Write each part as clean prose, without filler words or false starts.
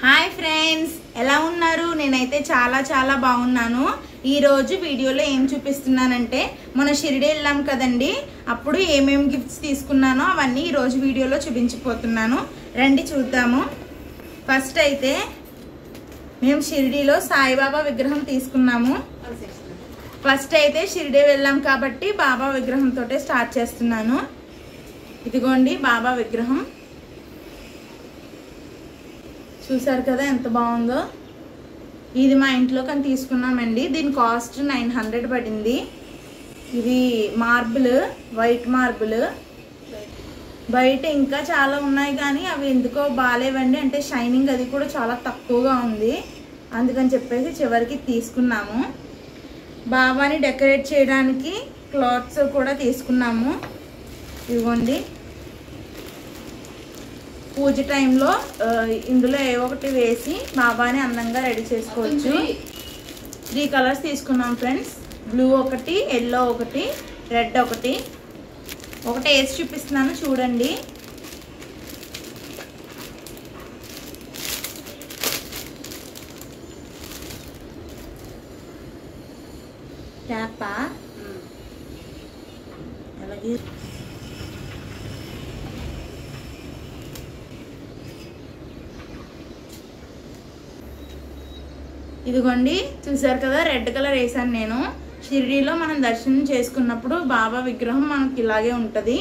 Hi friends, ఎలా ఉన్నారు? నేనైతే చాలా చాలా బాగున్నాను. ఈ రోజు వీడియోలో ఏం చూపిస్తున్నానంటే మన షిరిడి వెళ్ళాం కదండి, అప్పుడు ఏమేమి గిఫ్ట్స్ తీసుకున్నానో అవన్నీ ఈ రోజు వీడియోలో చూపించిపోతున్నాను. రండి చూద్దాము. ఫస్ట్ అయితే మేము షిరిడిలో సాయిబాబా విగ్రహం తీసుకున్నాము. ఫస్ట్ అయితే షిరిడి వెళ్ళాం కాబట్టి బాబా విగ్రహంతో స్టార్ట్ చేస్తున్నాను. ఇదిగోండి బాబా విగ్రహం, చూసారు కదా ఎంత బాగుందో. ఇది మా ఇంట్లో కానీ తీసుకున్నామండి. దీని కాస్ట్ 900 పడింది. ఇది మార్బుల్, వైట్ మార్బుల్. బయట ఇంకా చాలా ఉన్నాయి కానీ అవి ఎందుకో బాగాలేవండి, అంటే షైనింగ్ అది కూడా చాలా తక్కువగా ఉంది. అందుకని చెప్పేసి చివరికి తీసుకున్నాము. బాబాని డెకరేట్ చేయడానికి క్లాత్స్ కూడా తీసుకున్నాము. ఇదిగోండి, పూజ టైంలో ఇందులో ఏ ఒకటి వేసి బాబాని అందంగా రెడీ చేసుకోవచ్చు. 3 కలర్స్ తీసుకున్నాం ఫ్రెండ్స్. బ్లూ ఒకటి, ఎల్లో ఒకటి, రెడ్ ఒకటి. ఒకటి వేసి చూపిస్తున్నాను చూడండి. ట్యాపా అలాగే ఇదిగోండి, చూసారు కదా రెడ్ కలర్ వేసాను నేను. షిరిడీలో మనం దర్శనం చేసుకున్నప్పుడు బాబా విగ్రహం మనకి ఇలాగే ఉంటుంది.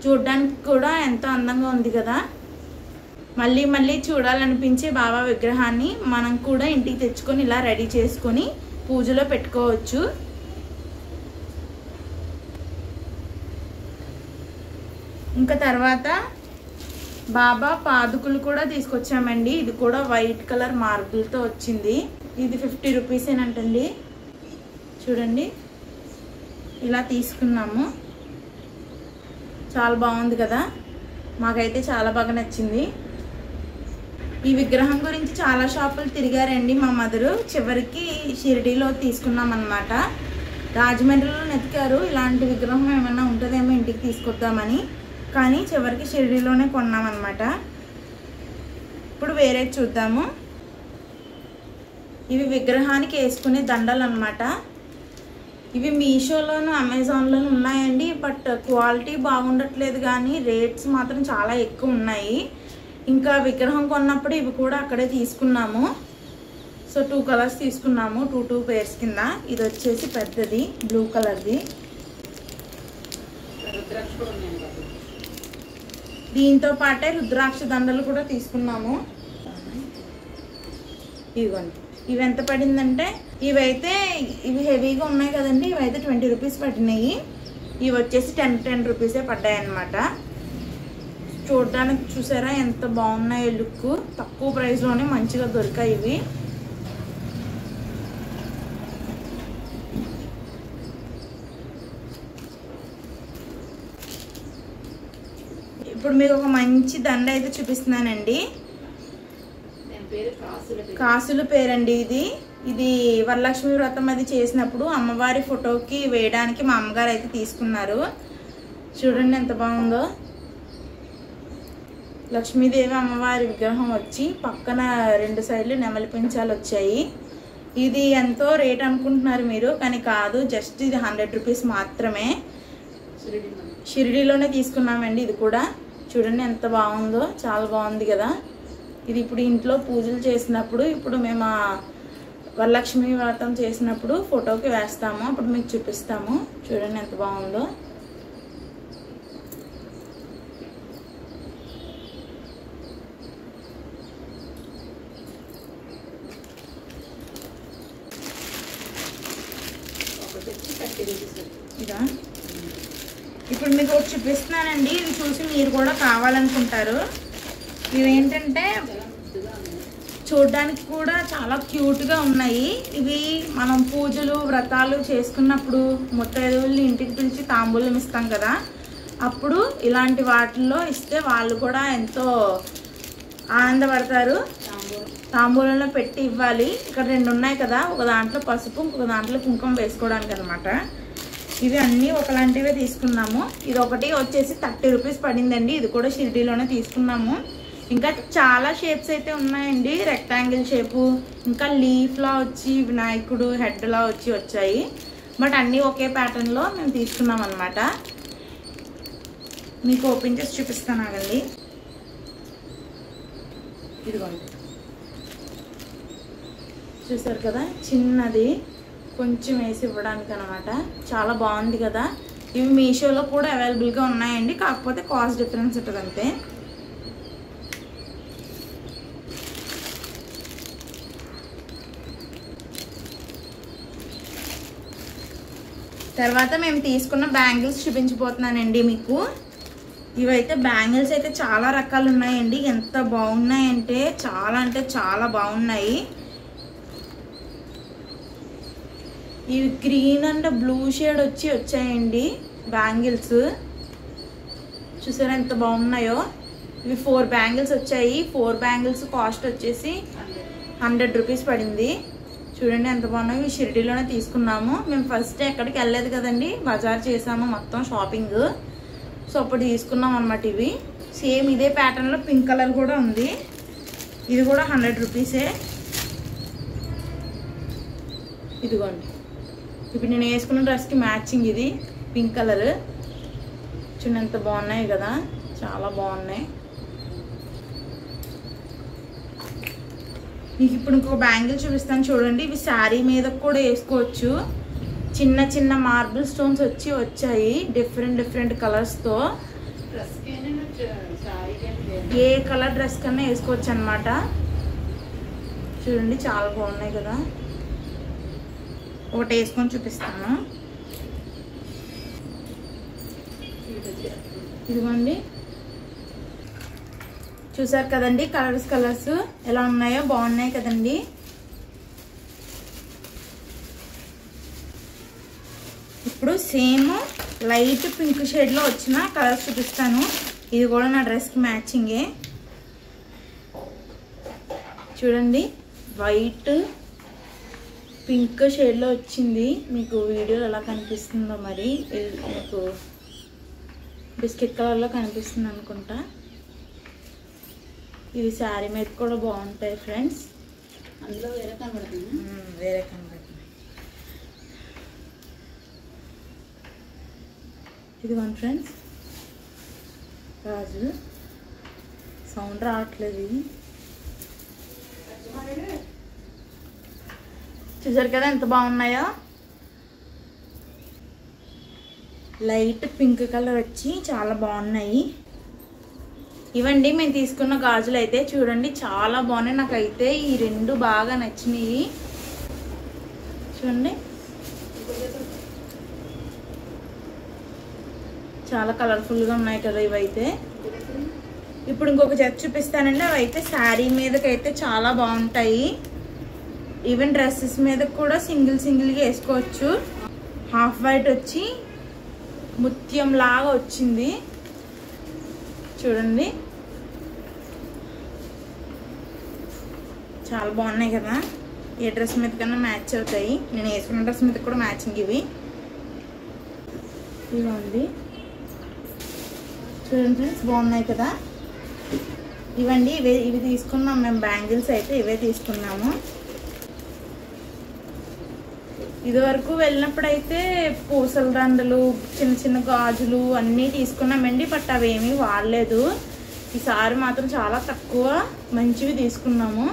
చూడడానికి కూడా ఎంతో అందంగా ఉంది కదా. మళ్ళీ మళ్ళీ చూడాలనిపించే బాబా విగ్రహాన్ని మనం కూడా ఇంటికి తెచ్చుకొని ఇలా రెడీ చేసుకొని పూజలో పెట్టుకోవచ్చు. ఇంకా తర్వాత బాబా పాదుకులు కూడా తీసుకొచ్చామండి. ఇది కూడా వైట్ కలర్ మార్బుల్తో వచ్చింది. ఇది 50 రూపీసేనంటండి. చూడండి, ఇలా తీసుకున్నాము. చాలా బాగుంది కదా, మాకైతే చాలా బాగా నచ్చింది. ఈ విగ్రహం గురించి చాలా షాపులు తిరిగారండి మా మదరు. చివరికి షిరిడీలో తీసుకున్నాం అన్నమాట. రాజమండ్రిలో నెతికారు ఇలాంటి విగ్రహం ఏమైనా ఉంటుందేమో ఇంటికి తీసుకొద్దామని, కానీ చివరికి షిరిడీలోనే కొన్నామన్నమాట. ఇప్పుడు వేరే చూద్దాము. ఇవి విగ్రహానికి వేసుకునే దండలు అన్నమాట. ఇవి మీషోలోను అమెజాన్లోను ఉన్నాయండి, బట్ క్వాలిటీ బాగుండట్లేదు కానీ రేట్స్ మాత్రం చాలా ఎక్కువ ఉన్నాయి. ఇంకా విగ్రహం కొన్నప్పుడు ఇవి కూడా అక్కడే తీసుకున్నాము. సో 2 కలర్స్ తీసుకున్నాము, 2 పేర్స్ కింద. ఇది వచ్చేసి పెద్దది బ్లూ కలర్ది. దీంతో పాటే రుద్రాక్ష దండలు కూడా తీసుకున్నాము. ఇవ్వండి, ఇవి ఎంత పడిందంటే ఇవి హెవీగా ఉన్నాయి కదండి, ఇవైతే 20 రూపీస్ పడినాయి. ఇవి వచ్చేసి 10 రూపీసే పడ్డాయి అన్నమాట. చూడడానికి చూసారా ఎంత బాగున్నాయో లుక్. తక్కువ ప్రైస్లోనే మంచిగా దొరికాయి ఇవి. ఇప్పుడు మీకు ఒక మంచి దండ అయితే చూపిస్తున్నానండి. కాసుల పేరండి ఇది. ఇది వరలక్ష్మి వ్రతం అది చేసినప్పుడు అమ్మవారి ఫోటోకి వేయడానికి మా అమ్మగారు అయితే తీసుకున్నారు. చూడండి ఎంత బాగుందో. లక్ష్మీదేవి అమ్మవారి విగ్రహం వచ్చి పక్కన 2 సైడ్లు నెమలి పించాలు వచ్చాయి. ఇది ఎంతో రేట్ అనుకుంటున్నారు మీరు, కానీ కాదు, జస్ట్ ఇది 100 రూపీస్ మాత్రమే. షిరిడీలోనే తీసుకున్నామండి. ఇది కూడా చూడండి ఎంత బాగుందో, చాలా బాగుంది కదా. ఇది ఇప్పుడు ఇంట్లో పూజలు చేసినప్పుడు, ఇప్పుడు మేము వరలక్ష్మి వ్రతం చేసినప్పుడు ఫోటోకి వేస్తాము, అప్పుడు మీకు చూపిస్తాము. చూడండి ఎంత బాగుందో. ఇదా, ఇప్పుడు మీకు ఒకటి చూపిస్తున్నానండి. ఇవి చూసి మీరు కూడా కావాలనుకుంటారు. ఇవేంటంటే చూడడానికి కూడా చాలా క్యూట్గా ఉన్నాయి. ఇవి మనం పూజలు వ్రతాలు చేసుకున్నప్పుడు ముత్తైదువుల్ని ఇంటికి పిలిచి తాంబూలం ఇస్తాం కదా, అప్పుడు ఇలాంటి వాటిల్లో ఇస్తే వాళ్ళు కూడా ఎంతో ఆనందపడతారు. తాంబూలంలో పెట్టి ఇవ్వాలి. ఇక్కడ 2 ఉన్నాయి కదా, ఒక దాంట్లో పసుపు, ఇంకొక దాంట్లో కుంకుమ వేసుకోవడానికి అనమాట. ఇవి అన్నీ ఒకలాంటివే తీసుకున్నాము. ఇది ఒకటి వచ్చేసి 30 రూపీస్ పడిందండి. ఇది కూడా షిరిడీలోనే తీసుకున్నాము. ఇంకా చాలా షేప్స్ అయితే ఉన్నాయండి. రెక్టాంగిల్ షేపు, ఇంకా లీఫ్లా వచ్చి వినాయకుడు హెడ్లా వచ్చాయి. బట్ అన్నీ ఒకే ప్యాటర్న్లో మేము తీసుకున్నాం అనమాట. మీకు ఓపెన్ చేసి చూపిస్తాను ఆగండి. ఇదిగోండి, చూసారు కదా, చిన్నది కొంచెం వేసి ఇవ్వడానికి అనమాట. చాలా బాగుంది కదా. ఇవి మీషోలో కూడా అవైలబుల్గా ఉన్నాయండి, కాకపోతే కాస్ట్ డిఫరెన్స్ ఉంటుంది అంతే. తర్వాత మేము తీసుకున్న బ్యాంగిల్స్ చూపించబోతున్నానండి మీకు. ఇవైతే బ్యాంగిల్స్ అయితే చాలా రకాలు ఉన్నాయండి. ఎంత బాగున్నాయంటే చాలా బాగున్నాయి. ఇవి గ్రీన్ అండ్ బ్లూ షేడ్ వచ్చాయండి బ్యాంగిల్స్. చూసారా ఎంత బాగున్నాయో. ఇవి 4 బ్యాంగిల్స్ వచ్చాయి. 4 బ్యాంగిల్స్ కాస్ట్ వచ్చేసి 100 రూపీస్ పడింది. చూడండి ఎంత బాగున్నాయి. ఇవి షిరిడీలోనే తీసుకున్నాము. మేము ఫస్ట్ ఎక్కడికి వెళ్ళలేదు కదండి, బజార్ చేసాము మొత్తం షాపింగ్. సో అప్పుడు తీసుకున్నాం అనమాట. ఇవి సేమ్ ఇదే ప్యాటర్న్లో పింక్ కలర్ కూడా ఉంది. ఇది కూడా 100 రూపీసే. ఇదిగోండి, ఇప్పుడు నేను వేసుకున్న డ్రెస్కి మ్యాచింగ్ ఇది పింక్ కలర్. చూడండి ఎంత బాగున్నాయి కదా, చాలా బాగున్నాయి. మీకు ఇప్పుడు ఇంకొక బ్యాంగిల్ చూపిస్తాను చూడండి. ఇవి శారీ మీద కూడా వేసుకోవచ్చు. చిన్న చిన్న మార్బుల్ స్టోన్స్ వచ్చాయి డిఫరెంట్ కలర్స్తో. ఏ కలర్ డ్రెస్ కన్నా వేసుకోవచ్చు అనమాట. చూడండి చాలా బాగున్నాయి కదా. ఒకటి వేసుకొని చూపిస్తాను. ఇదిగోండి, చూసారు కదండి కలర్స్ ఎలా ఉన్నాయో, బాగున్నాయి కదండి. ఇప్పుడు సేమ్ లైట్ పింక్ షేడ్లో వచ్చిన కలర్స్ చూపిస్తాను. ఇది కూడా నా డ్రెస్కి మ్యాచింగే. చూడండి, వైట్ పింక్ షేడ్లో వచ్చింది. మీకు వీడియోలో ఎలా కనిపిస్తుందో మరి, మీకు బిస్కెట్ కలర్లో కనిపిస్తుంది అనుకుంటా. ఇవి శారీ మీద కూడా బాగుంటాయి ఫ్రెండ్స్. అందులో వేరే కనబడుతుంది. ఇదిగోండి ఫ్రెండ్స్, రాజు సౌండ్ రావట్లేదు. ఇది చూసారు కదా ఎంత బాగున్నాయో. లైట్ పింక్ కలర్ వచ్చి చాలా బాగున్నాయి. ఇవండి మేము తీసుకున్న గాజులు అయితే. చూడండి చాలా బాగున్నాయి. నాకైతే ఈ 2 బాగా నచ్చినాయి. చూడండి చాలా కలర్ఫుల్గా ఉన్నాయి కదా ఇవైతే. ఇప్పుడు ఇంకొక జత చూపిస్తానండి. అవి అయితే శారీ మీదకైతే చాలా బాగుంటాయి. ఈవెన్ డ్రెస్సెస్ మీద కూడా సింగిల్గా వేసుకోవచ్చు. హాఫ్ వైట్ వచ్చి ముత్యం లాగా వచ్చింది. చూడండి చాలా బాగున్నాయి కదా. ఏ డ్రెస్ మీద కన్నా మ్యాచ్ అవుతాయి. నేను వేసుకున్న డ్రెస్ మీద కూడా మ్యాచింగ్ ఇవి. ఇవ్వండి చూడండి ఫ్రెండ్స్, బాగున్నాయి కదా. ఇవండి ఇవి తీసుకున్నాం మేము. బ్యాంగిల్స్ అయితే ఇవే తీసుకున్నాము. ఇదివరకు వెళ్ళినప్పుడైతే పూసల దండలు, చిన్న గాజులు అన్నీ తీసుకున్నామండి. బట్ అవేమీ వాడలేదు. ఈసారి మాత్రం చాలా తక్కువ మంచివి తీసుకున్నాము.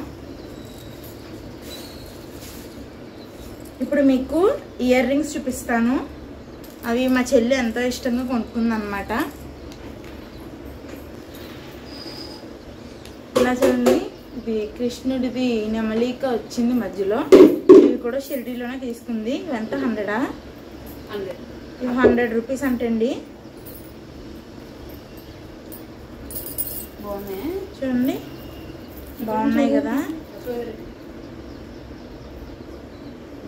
ఇప్పుడు మీకు ఇయర్ రింగ్స్ చూపిస్తాను. అవి మా చెల్లి ఎంతో ఇష్టంగా కొనుక్కుందనమాట. ఇలా చూడండి, ఇది కృష్ణుడిది నెమలిక వచ్చింది మధ్యలో. ఇవి కూడా షిరిడీలోనే తీసుకుంది. ఇవంత 100 ఇవి 100 రూపీస్ అంటండి. చూడండి బాగున్నాయి కదా.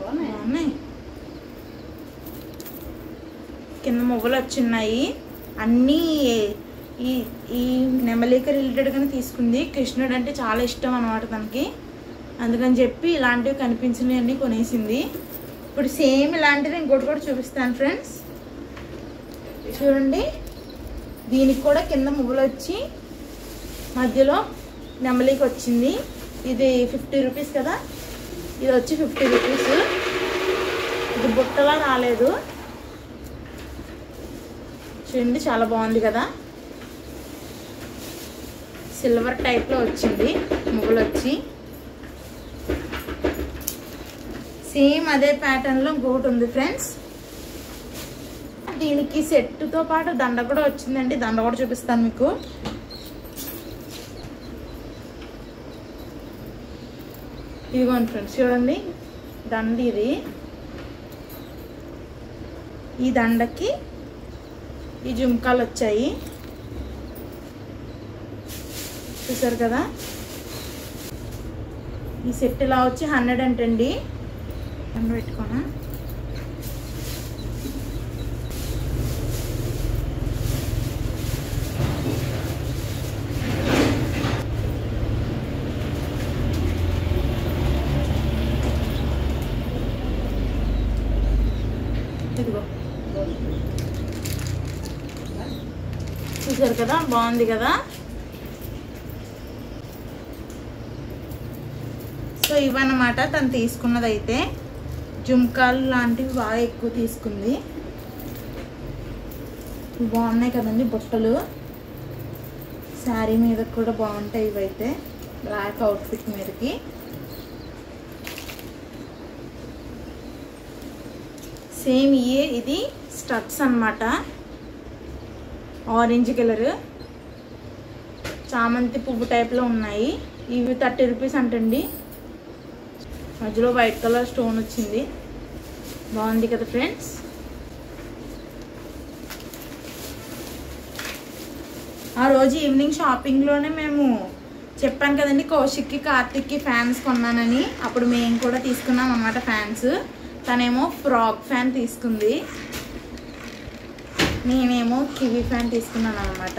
బాగున్నాయి. కింద మొగ్గలు వచ్చిన్నాయి. అన్నీ ఈ నెమలిక రిలేటెడ్గానే తీసుకుంది. కృష్ణుడు అంటే చాలా ఇష్టం అన్నమాట తనకి. అందుకని చెప్పి ఇలాంటివి కనిపించినవి అన్నీ కొనేసింది. ఇప్పుడు సేమ్ ఇలాంటిది ఇంకోటి కూడా చూపిస్తాను ఫ్రెండ్స్. చూడండి, దీనికి కూడా కింద మువ్వలు వచ్చి మధ్యలో నెమలికి వచ్చింది. ఇది 50 రూపీస్ కదా, ఇది వచ్చి 50 రూపీస్. ఇది బుట్టలా రాలేదు చూడండి, చాలా బాగుంది కదా. సిల్వర్ టైప్లో వచ్చింది ముగ్గులు వచ్చి. సేమ్ అదే ప్యాటర్న్లో ఇంకొకటి ఉంది ఫ్రెండ్స్. దీనికి సెట్తో పాటు దండ కూడా వచ్చిందండి. దండ కూడా చూపిస్తాను మీకు. ఇదిగోండి ఫ్రెండ్స్, చూడండి దండ ఇది. ఈ దండకి ఈ జుంకాలు వచ్చాయి చూసారు కదా. ఈ సెట్ ఇలా వచ్చి 100 అంటండి. దండ పెట్టుకోనా. ఇదిగో చూసారు కదా, బాగుంది కదా. సో ఇవన్నమాట తను తీసుకున్నది. అయితే జుంకాలు లాంటివి బాగా ఎక్కువ తీసుకుంది. బాగున్నాయి కదండి బుట్టలు. శారీ మీద కూడా బాగుంటాయి ఇవైతే, బ్లాక్ అవుట్ఫిట్ మీదకి. సేమ్ ఇది స్టడ్స్ అన్నమాట. ఆరెంజ్ కలర్ చామంతి పువ్వు టైప్లో ఉన్నాయి. ఇవి 30 రూపీస్ అంటండి. మధ్యలో వైట్ కలర్ స్టోన్ వచ్చింది, బాగుంది కదా ఫ్రెండ్స్. ఆ రోజు ఈవినింగ్ షాపింగ్లోనే మేము చెప్పాను కదండి, కౌశిక్కి కార్తిక్కి ఫ్యాన్స్ కొన్నానని. అప్పుడు మేము కూడా తీసుకున్నాం అన్నమాట ఫ్యాన్స్. తనేమో ఫ్రాక్ ఫ్యాన్ తీసుకుంది, నేనేమో కివీ ఫ్యాన్ తీసుకున్నాను అనమాట.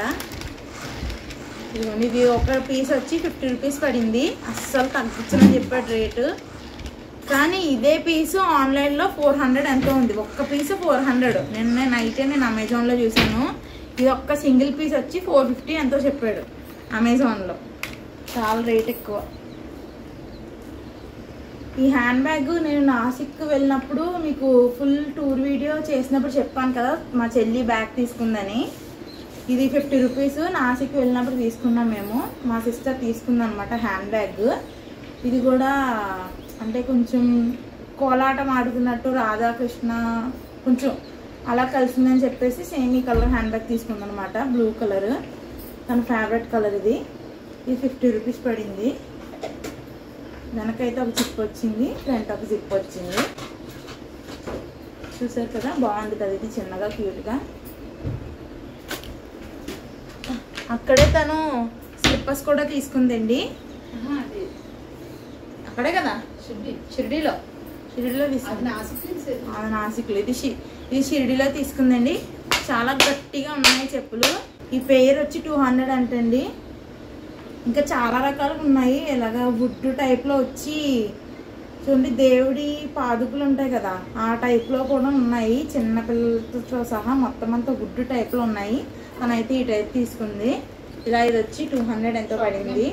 ఇది ఒక పీస్ వచ్చి 50 రూపీస్ పడింది. అస్సలు తగ్గించని చెప్పాడు రేటు. కానీ ఇదే పీసు ఆన్లైన్లో 400 ఎంతో ఉంది. ఒక్క పీసు 400. నిన్న నైటే నేను అమెజాన్లో చూసాను. ఇది ఒక్క సింగిల్ పీస్ వచ్చి 450 ఎంతో చెప్పాడు అమెజాన్లో. చాలా రేట్ ఎక్కువ. ఈ హ్యాండ్ బ్యాగ్ నేను నాసిక్ వెళ్ళినప్పుడు మీకు ఫుల్ టూర్ వీడియో చేసినప్పుడు చెప్పాను కదా, మా చెల్లి బ్యాగ్ తీసుకుందని. ఇది 50 రూపీస్. నాసిక్ వెళ్ళినప్పుడు తీసుకున్నాం మేము. మా సిస్టర్ తీసుకుందనమాట హ్యాండ్ బ్యాగ్. ఇది కూడా అంటే కొంచెం కోలాటం ఆడుతున్నట్టు రాధాకృష్ణ కొంచెం అలా కలిసిందని చెప్పేసి సేమ్ ఈ కలర్ హ్యాండ్ బ్యాగ్ తీసుకుందనమాట. బ్లూ కలర్ తన ఫేవరెట్ కలర్ ఇది. ఇది 50 రూపీస్ పడింది. వెనకైతే ఒక జిప్ వచ్చింది, ఫ్రంట్ ఒక జిప్ వచ్చింది. చూసారు కదా, బాగుంది కదా. ఇది చిన్నగా క్యూట్గా. అక్కడే తను స్లిప్పర్స్ కూడా తీసుకుందండి. అక్కడే కదా షిరిడీలో తీసుకుంది. అది నాసిక్లో. ఇది షిరిడీలో తీసుకుందండి. చాలా గట్టిగా ఉన్నాయి చెప్పులు. ఈ పెయిర్ వచ్చి 200 అంటండి. ఇంకా చాలా రకాలుగా ఉన్నాయి. ఇలాగా వుడ్ టైప్లో వచ్చి చూడండి, దేవుడి పాదుకులు ఉంటాయి కదా ఆ టైప్లో కూడా ఉన్నాయి. చిన్నపిల్లలతో సహా మొత్తం అంతా వుడ్ టైప్లో ఉన్నాయి. తనైతే ఈ టైప్ తీసుకుంది. ఇలా ఇది వచ్చి 200 ఎంతో పడింది.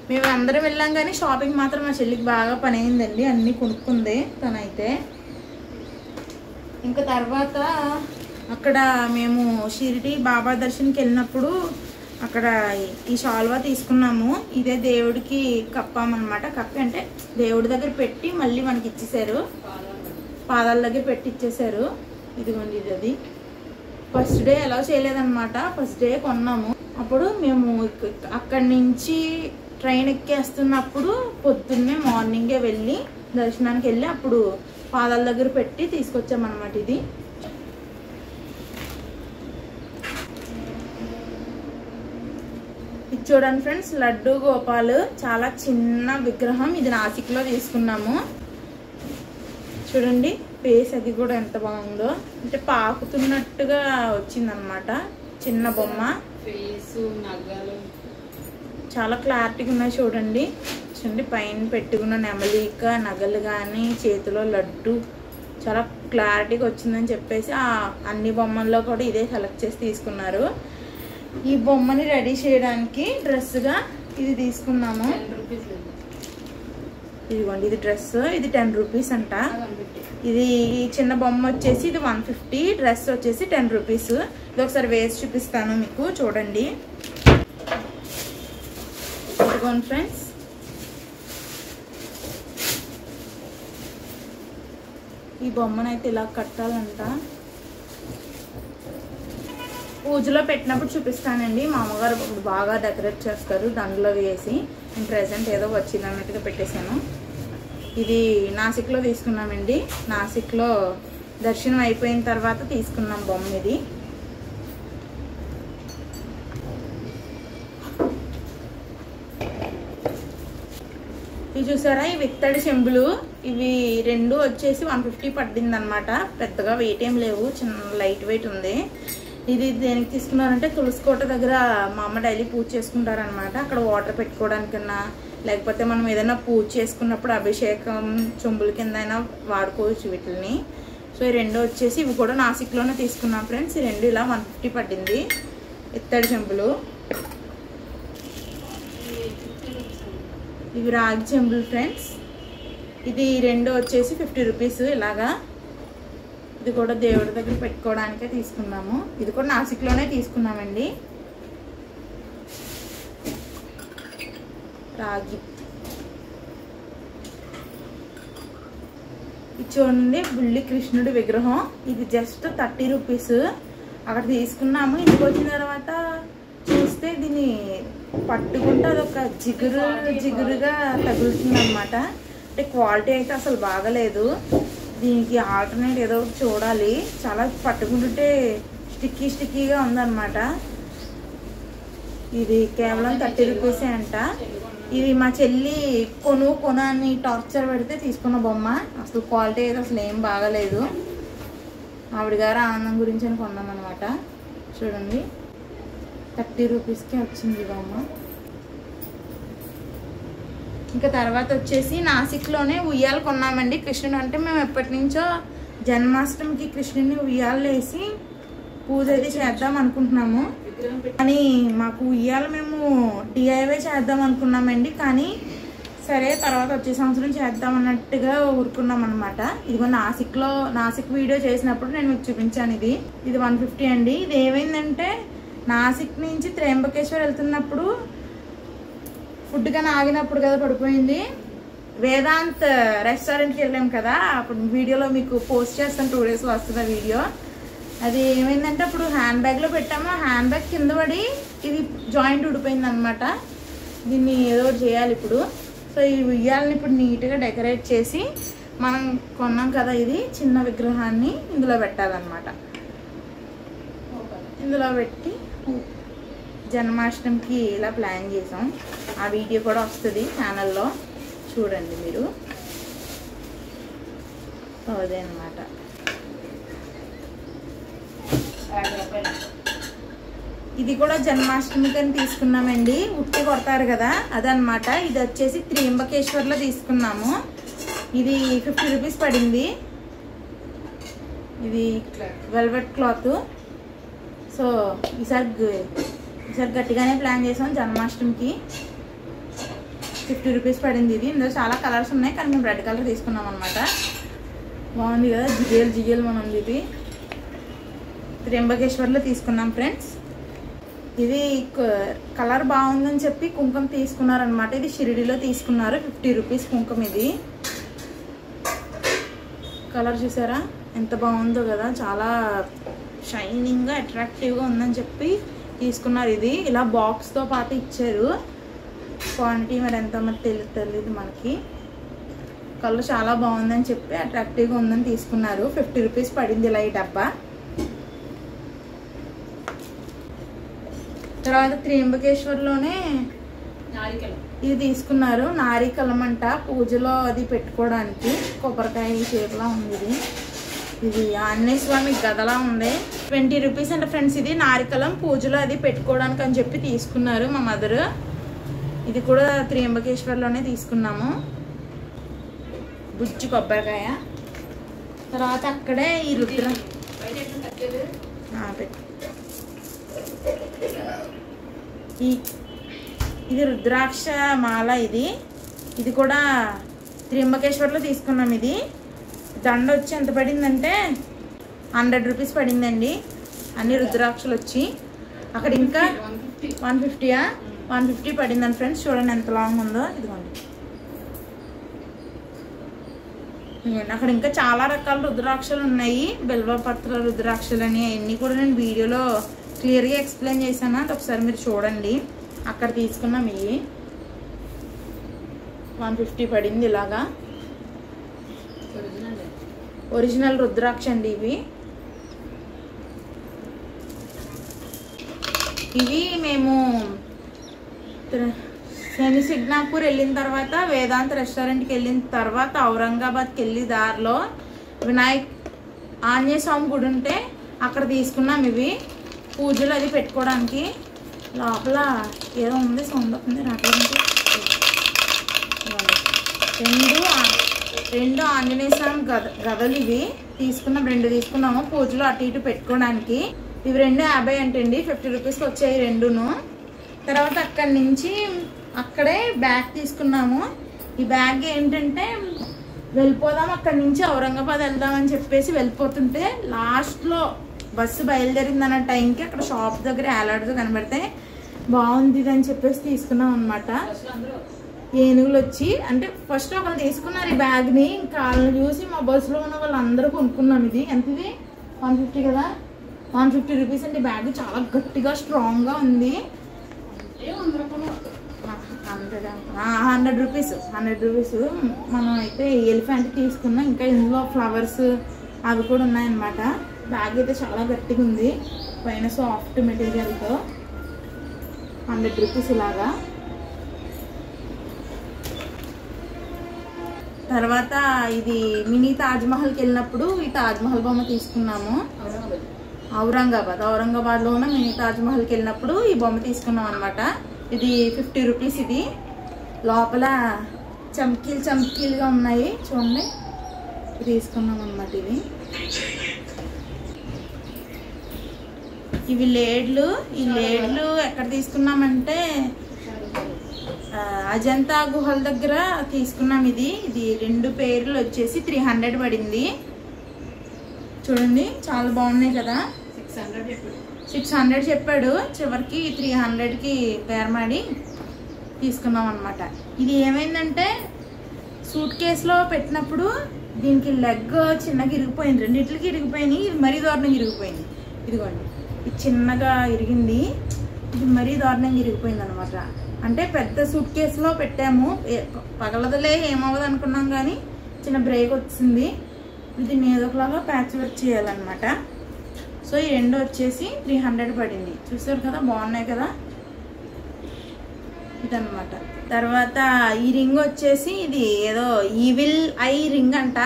మేము అందరం వెళ్ళాం కానీ షాపింగ్ మాత్రం మా చెల్లికి బాగా పని అయిందండి. అన్నీ కొనుక్కుంది తనైతే. ఇంకా తర్వాత అక్కడ మేము షిరిడి బాబా దర్శన్కి వెళ్ళినప్పుడు అక్కడ ఈ షాల్వా తీసుకున్నాము. ఇదే దేవుడికి కప్పామన్నమాట. కప్పి అంటే దేవుడి దగ్గర పెట్టి మళ్ళీ మనకి ఇచ్చేసారు. పాదాల దగ్గర పెట్టి ఇచ్చేసారు. ఇదిగోండి ఇది. అది ఫస్ట్ డే ఎలా చేయలేదన్నమాట. ఫస్ట్ డే కొన్నాము. అప్పుడు మేము అక్కడి నుంచి ట్రైన్ ఎక్కేస్తున్నప్పుడు పొద్దున్నే మార్నింగే వెళ్ళి దర్శనానికి వెళ్ళి అప్పుడు పాదాల దగ్గర పెట్టి తీసుకొచ్చామన్నమాట. ఇది చూడండి ఫ్రెండ్స్, లడ్డు గోపాల్ చాలా చిన్న విగ్రహం. ఇది నాసిక్లో తీసుకున్నాము. చూడండి ఫేస్ అది కూడా ఎంత బాగుందో. అంటే పాకుతున్నట్టుగా వచ్చిందనమాట. చిన్న బొమ్మ. ఫేసు నగలు చాలా క్లారిటీగా ఉన్నాయి చూడండి. చూడండి పైన పెట్టుకున్న నెమలిక నగలు కానీ చేతిలో లడ్డు చాలా క్లారిటీగా వచ్చిందని చెప్పేసి అన్ని బొమ్మల్లో కూడా ఇదే సెలెక్ట్ చేసి తీసుకున్నారు. ఈ బొమ్మని రెడీ చేయడానికి డ్రెస్గా ఇది తీసుకున్నాము. ఇదిగోండి, ఇది డ్రెస్, ఇది 10 రూపీస్ అంట. ఇది చిన్న బొమ్మ వచ్చేసి ఇది 150, డ్రెస్ వచ్చేసి 10 రూపీస్. ఇది ఒకసారి వేసి చూపిస్తాను మీకు, చూడండి. ఇదిగోండి ఫ్రెండ్స్, ఈ బొమ్మనైతే ఇలా కట్టాలంట. పూజలో పెట్టినప్పుడు చూపిస్తానండి. మా అమ్మగారు బాగా డెకరేట్ చేస్తారు దండలో వేసి. నేను ప్రెజెంట్ ఏదో వచ్చింది అన్నట్టుగా పెట్టేశాను. ఇది నాసిక్లో తీసుకున్నామండి. నాసిక్లో దర్శనం అయిపోయిన తర్వాత తీసుకున్నాం బొమ్మ. ఇది చూసారా, ఈ విత్తడి చెంబులు, ఇవి 2 వచ్చేసి 150 పడింది అనమాట. పెద్దగా వెయిట్ ఏం లేవు, చిన్న లైట్ వెయిట్ ఉంది. ఇది దేనికి తీసుకున్నారంటే తులసికోట దగ్గర మా అమ్మ డైలీ పూజ చేసుకుంటారనమాట. అక్కడ వాటర్ పెట్టుకోవడానికన్నా, లేకపోతే మనం ఏదైనా పూజ చేసుకున్నప్పుడు అభిషేకం చెంబుల కింద అయినా వాడుకోవచ్చు వీటిని. సో ఈ 2 వచ్చేసి ఇవి కూడా నాసిక్లోనే తీసుకున్నాం ఫ్రెండ్స్. ఈ 2 ఇలా 150 పడింది ఇత్తడి చెంబులు. ఇవి రాగి చెంబులు ఫ్రెండ్స్. ఇది 2 వచ్చేసి 50 రూపీస్ ఇలాగా. ఇది కూడా దేవుడి దగ్గర పెట్టుకోవడానికే తీసుకున్నాము. ఇది కూడా నాసిక్లోనే తీసుకున్నామండి. రాగి ఇది చూడండి, బుల్లి కృష్ణుడి విగ్రహం. ఇది జస్ట్ 30 రూపీస్. అక్కడ తీసుకున్నాము. ఇంటికి వచ్చిన తర్వాత చూస్తే దీన్ని పట్టుకుంటే అదొక జిగురుగా తగులుతుంది అనమాట. అంటే క్వాలిటీ అయితే అసలు బాగలేదు. దీనికి ఆల్టర్నేట్ ఏదో చూడాలి. చాలా పట్టుకుంటుంటే స్టిక్కీగా ఉందన్నమాట. ఇది కేవలం 30 రూపీసే అంట. ఇది మా చెల్లి కొను అని టార్చర్ పెడితే తీసుకున్న బొమ్మ. అసలు క్వాలిటీ అయితే అసలు ఏం బాగలేదు. ఆవిడ గారు ఆనందం గురించి అని కొన్నాం అనమాట. చూడండి, 30 రూపీస్కే వచ్చింది బొమ్మ. ఇంకా తర్వాత వచ్చేసి నాసిక్లోనే ఉయ్యాలు కొన్నామండి. కృష్ణుడు అంటే మేము ఎప్పటి నుంచో జన్మాష్టమికి కృష్ణుడిని ఉయ్యాలు వేసి పూజ అయితే చేద్దాం అనుకుంటున్నాము. కానీ మాకు ఉయ్యాలు మేము డిఐవై చేద్దాం అనుకున్నామండి. కానీ సరే తర్వాత వచ్చే సంవత్సరం చేద్దాం అన్నట్టుగా ఊరుకున్నాం అనమాట. ఇదిగో నాసిక్ వీడియో చేసినప్పుడు నేను మీకు చూపించాను. ఇది 150 అండి. ఇది ఏమైందంటే నాసిక్ నుంచి త్రయంబకేశ్వర్ వెళ్తున్నప్పుడు ఫుడ్ కానీ ఆగినప్పుడు కదా పడిపోయింది. వేదాంత్ రెస్టారెంట్కి వెళ్ళాం కదా, అప్పుడు వీడియోలో మీకు పోస్ట్ చేస్తాను. 2 డేస్లో వస్తుంది ఆ వీడియో. అది ఏమైందంటే అప్పుడు హ్యాండ్ బ్యాగ్లో పెట్టాము. హ్యాండ్ బ్యాగ్ కింద పడి ఇది జాయింట్ ఊడిపోయింది అనమాట. దీన్ని ఏదో ఒకటి చేయాలి ఇప్పుడు. సో ఈ ఉయ్యాలని ఇప్పుడు నీట్గా డెకరేట్ చేసి మనం కొన్నాం కదా ఇది చిన్న విగ్రహాన్ని ఇందులో పెట్టాలన్నమాట. ఇందులో పెట్టి జన్మాష్టమికి ఇలా ప్లాన్ చేసాం. ఆ వీడియో కూడా వస్తుంది ఛానల్లో, చూడండి మీరు. అదే అన్నమాట. ఇది కూడా జన్మాష్టమికి అని తీసుకున్నామండి. ఉట్టి కొడతారు కదా, అదనమాట. ఇది వచ్చేసి త్రయంబకేశ్వర్లో తీసుకున్నాము. ఇది 50 రూపీస్ పడింది. ఇది వెల్వెట్ క్లాత్. సో ఈసారి గట్టిగానే ప్లాన్ చేసాం జన్మాష్టమికి. 50 రూపీస్ పడింది ఇది. ఇందులో చాలా కలర్స్ ఉన్నాయి, కానీ మేము రెడ్ కలర్ తీసుకున్నాం అనమాట. బాగుంది కదా, జిగేల్ మనం ఉంది. ఇది త్రయంబకేశ్వర్లో తీసుకున్నాం ఫ్రెండ్స్. ఇది కలర్ బాగుందని చెప్పి కుంకుమ తీసుకున్నారనమాట. ఇది షిరిడిలో తీసుకున్నారు. 50 రూపీస్ కుంకుమ. ఇది కలర్ చూసారా ఎంత బాగుందో కదా, చాలా షైనింగ్గా అట్రాక్టివ్గా ఉందని చెప్పి తీసుకున్నారు. ఇది ఇలా బాక్స్తో పాటు ఇచ్చారు. క్వాంటిటీ మరి ఎంత మరి తెలియదు మనకి. కలర్ చాలా బాగుందని చెప్పి అట్రాక్టివ్గా ఉందని తీసుకున్నారు. 50 రూపీస్ పడింది ఇలా ఈ డబ్బా. తర్వాత త్రయంబకేశ్వర్లోనే ఇది తీసుకున్నారు. నారికలం అంట, పూజలో అది పెట్టుకోవడానికి. కొబ్బరికాయ షేప్లా ఉంది ఇది. ఇది ఆంజనేయ స్వామి గదలా ఉంది. 20 రూపీస్ అంట ఫ్రెండ్స్. ఇది నారికలం, పూజలో అది పెట్టుకోవడానికి అని చెప్పి తీసుకున్నారు మా మదర్. ఇది కూడా త్రయంబకేశ్వర్లోనే తీసుకున్నాము. బుజ్జి కొబ్బరికాయ. తర్వాత అక్కడే ఈ రుద్ర ఇది రుద్రాక్ష మాల. ఇది కూడా త్రియంబకేశ్వర్లో తీసుకున్నాం. ఇది దండ వచ్చి ఎంత పడిందంటే 100 రూపీస్ పడిందండి. అన్ని రుద్రాక్షలు వచ్చి అక్కడ ఇంకా 150 పడిందండి ఫ్రెండ్స్. చూడండి ఎంత లాంగ్ ఉందో. ఇదిగోండి అక్కడ ఇంకా చాలా రకాల రుద్రాక్షలు ఉన్నాయి. బిల్వపత్ర రుద్రాక్షలు అని అవన్నీ కూడా నేను వీడియోలో క్లియర్గా ఎక్స్ప్లెయిన్ చేశాను. అది ఒకసారి మీరు చూడండి. అక్కడ తీసుకున్నాం. ఇవి 150 పడింది. ఇలాగా ఒరిజినల్ రుద్రాక్ష అండి. ఇవి మేము శని సిగ్నాపూర్ వెళ్ళిన తర్వాత వేదాంత రెస్టారెంట్కి వెళ్ళిన తర్వాత ఔరంగాబాద్కి వెళ్ళి దారిలో ఆంజనేయ స్వామి గుడి ఉంటే అక్కడ తీసుకున్నాం. ఇవి పూజలు అది పెట్టుకోవడానికి. లోపల ఏదో ఉంది, సౌండ్ అవుతుంది రావడానికి. రెండు ఆంజనేయ స్వామి గదలు ఇవి తీసుకున్నాం. 2 తీసుకున్నాము పూజలు అటు ఇటు పెట్టుకోవడానికి. ఇవి 250 అంటండి. 50 రూపీస్కి వచ్చాయి రెండును. తర్వాత అక్కడి నుంచి అక్కడే బ్యాగ్ తీసుకున్నాము. ఈ బ్యాగ్ ఏంటంటే వెళ్ళిపోదాం అక్కడి నుంచి ఔరంగాబాద్ వెళ్దామని చెప్పేసి వెళ్ళిపోతుంటే లాస్ట్లో బస్సు బయలుదేరిందన్న టైంకి అక్కడ షాప్ దగ్గర ఏలాడుతూ కనబడితే బాగుంది అని చెప్పేసి తీసుకున్నాం అనమాట. ఏనుగులు వచ్చి అంటే ఫస్ట్ ఒకళ్ళు తీసుకున్నారు ఈ బ్యాగ్ని. ఇంకా వాళ్ళని చూసి మా బస్సులో ఉన్న వాళ్ళందరూ కొనుక్కున్నాం. ఇది ఎంతది 150 కదా, 150 రూపీస్ అండి. బ్యాగ్ చాలా గట్టిగా స్ట్రాంగ్గా ఉంది. 100 రూపీస్ మనం అయితే ఎలిఫెంట్ తీసుకున్నాం. ఇంకా ఇందులో ఫ్లవర్స్ అవి కూడా ఉన్నాయన్నమాట. బ్యాగ్ అయితే చాలా గట్టిగా ఉంది. పైన సాఫ్ట్ మెటీరియల్తో 100 రూపీస్ ఇలాగా. తర్వాత ఇది మినీ తాజ్మహల్కి వెళ్ళినప్పుడు ఈ తాజ్మహల్ బొమ్మ తీసుకున్నాము. ఔరంగాబాద్లోనే మినీ తాజ్మహల్కి వెళ్ళినప్పుడు ఈ బొమ్మ తీసుకున్నాం అనమాట. ఇది 50 రూపీస్. ఇది లోపల చమ్కీలుగా ఉన్నాయి చూడండి. తీసుకున్నాం అనమాట. ఇవి లేడ్లు. ఈ లేడ్లు ఎక్కడ తీసుకున్నామంటే అజంతా గుహల దగ్గర తీసుకున్నాం. ఇది 2 పేర్లు వచ్చేసి 300 పడింది. చూడండి చాలా బాగున్నాయి కదా. 600 చెప్పాడు. చివరికి 300కి పేరమాడి తీసుకున్నాం అనమాట. ఇది ఏమైందంటే సూట్ కేసులో పెట్టినప్పుడు దీనికి లెగ్ చిన్నగా ఇరిగిపోయింది. రెండింటికి ఇరిగిపోయినాయి. ఇది మరీ దారుణంగా ఇరిగిపోయింది. ఇదిగోండి ఇది చిన్నగా ఇరిగింది. ఇది మరీ దారుణంగా ఇరిగిపోయింది అనమాట. అంటే పెద్ద సూట్ కేసులో పెట్టాము, పగలదలే ఏమవ్వదు అనుకున్నాం కానీ చిన్న బ్రేక్ వచ్చింది. ఇది ఏదోలాగా ప్యాచ్ వర్క్ చేయాలన్నమాట. సో ఈ 2 వచ్చేసి 300 పడింది. చూసారు కదా బాగున్నాయి కదా. ఇదన్నమాట. తర్వాత ఈ రింగ్ వచ్చేసి ఇది ఏదో ఈవిల్ ఐ రింగ్ అంట.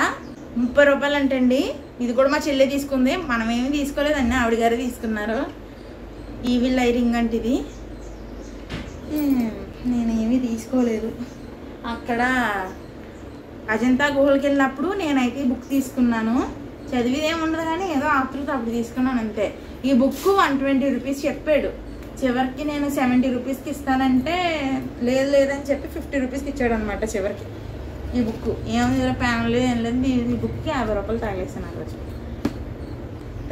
30 రూపాయలు అంటండి. ఇది కూడా మా చెల్లి తీసుకుంది. మనమేమి తీసుకోలేదు, అన్నీ ఆవిడ గారు తీసుకున్నారు. ఈవిల్ ఐ రింగ్ అంటే ఇది నేనేమీ తీసుకోలేదు. అక్కడ అజంతా గుహలకి వెళ్ళినప్పుడు నేనైతే ఈ బుక్ తీసుకున్నాను. చదివిదేమి ఉండదు కానీ ఏదో ఆతృత అప్పుడు తీసుకున్నాను అంతే. ఈ బుక్ 120 రూపీస్ చెప్పాడు. చివరికి నేను 70 రూపీస్కి ఇస్తానంటే లేదని చెప్పి 50 రూపీస్కి ఇచ్చాడు అనమాట. చివరికి ఈ బుక్ ఏముంది ప్యానల్ ఏం లేదు. ఈ బుక్కి 50 రూపాయలు తాగేసాను ఆ రోజు.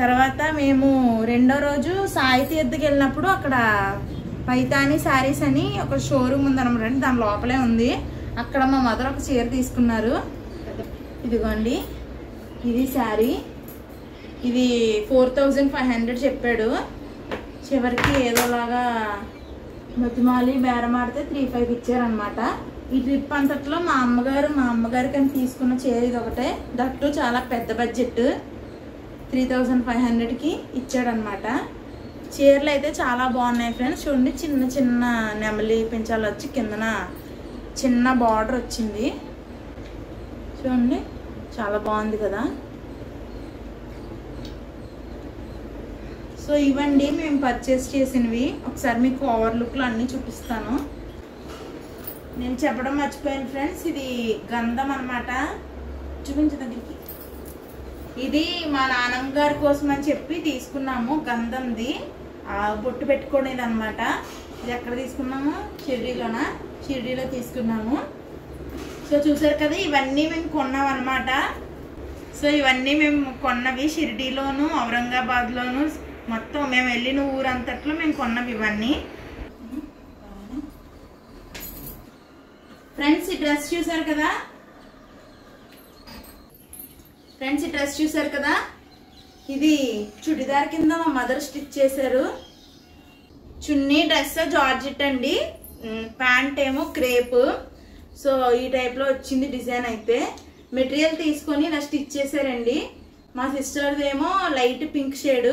తర్వాత మేము 2వ రోజు సాయి తీర్థకి వెళ్ళినప్పుడు అక్కడ పైతాని శారీస్ అని ఒక షోరూమ్ ఉందన్నమాట. దాని లోపలే ఉంది. అక్కడ మా మదర్ ఒక చీర తీసుకున్నారు. ఇదిగోండి ఇది శారీ. ఇది 4500 చెప్పాడు. చివరికి ఏదోలాగా బతిమాలి బేరమాడితే 35 ఇచ్చారనమాట. ఈ ట్రిప్ అంతట్లో మా అమ్మగారికి అని తీసుకున్న చీర ఇది ఒకటే. దట్టు చాలా పెద్ద బడ్జెట్ 3500కి ఇచ్చాడనమాట. చీరలు అయితే చాలా బాగున్నాయి ఫ్రెండ్స్. చూడండి చిన్న చిన్న నెమలి పించాలు వచ్చి కిందన చిన్న బార్డర్ వచ్చింది. చూడండి చాలా బాగుంది కదా. సో ఇవండి మేము పర్చేస్ చేసినవి. ఒకసారి మీకు ఓవర్లుక్లో అన్నీ చూపిస్తాను. నేను చెప్పడం మర్చిపోయాను ఫ్రెండ్స్. ఇది గంధం అన్నమాట. చూపించు దగ్గరికి. ఇది మా నాన్నమ్మ గారి కోసం అని చెప్పి తీసుకున్నాము గంధంది. బొట్టు పెట్టుకునేది అనమాట. ఇది ఎక్కడ తీసుకున్నాము? షిరిడీలో తీసుకున్నాము. సో చూసారు కదా, ఇవన్నీ మేము కొన్నాం అనమాట. సో ఇవన్నీ మేము కొన్నవి షిరిడీలోను ఔరంగాబాద్లోను, మొత్తం మేము వెళ్ళిన ఊరంతట్లో మేము కొన్నవి ఇవన్నీ. ఫ్రెండ్స్ ఈ డ్రెస్ చూసారు కదా, ఇది చుడిదార్ కింద మా మదర్ స్టిచ్ చేశారు. చున్నీ డ్రెస్ జార్జెట్ అండి, ప్యాంట్ ఏమో క్రేప్. సో ఈ టైప్లో వచ్చింది డిజైన్. అయితే మెటీరియల్ తీసుకొని ఇలా స్టిచ్ చేశారండి. మా సిస్టర్ది ఏమో లైట్ పింక్ షేడ్,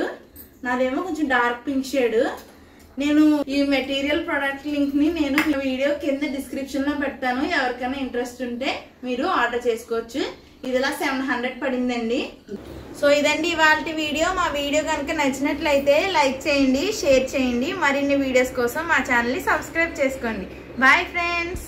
నాదేమో కొంచెం డార్క్ పింక్ షేడ్. నేను ఈ మెటీరియల్ ప్రొడక్ట్ లింక్ని నేను వీడియో కింద డిస్క్రిప్షన్లో పెడతాను. ఎవరికైనా ఇంట్రెస్ట్ ఉంటే మీరు ఆర్డర్ చేసుకోవచ్చు. ఇదిలా 700 పడిందండి. సో ఇదండి ఇవాళ వీడియో. మా వీడియో కనుక నచ్చినట్లయితే లైక్ చేయండి, షేర్ చేయండి. మరిన్ని వీడియోస్ కోసం మా ఛానల్ని సబ్స్క్రైబ్ చేసుకోండి. Bye friends.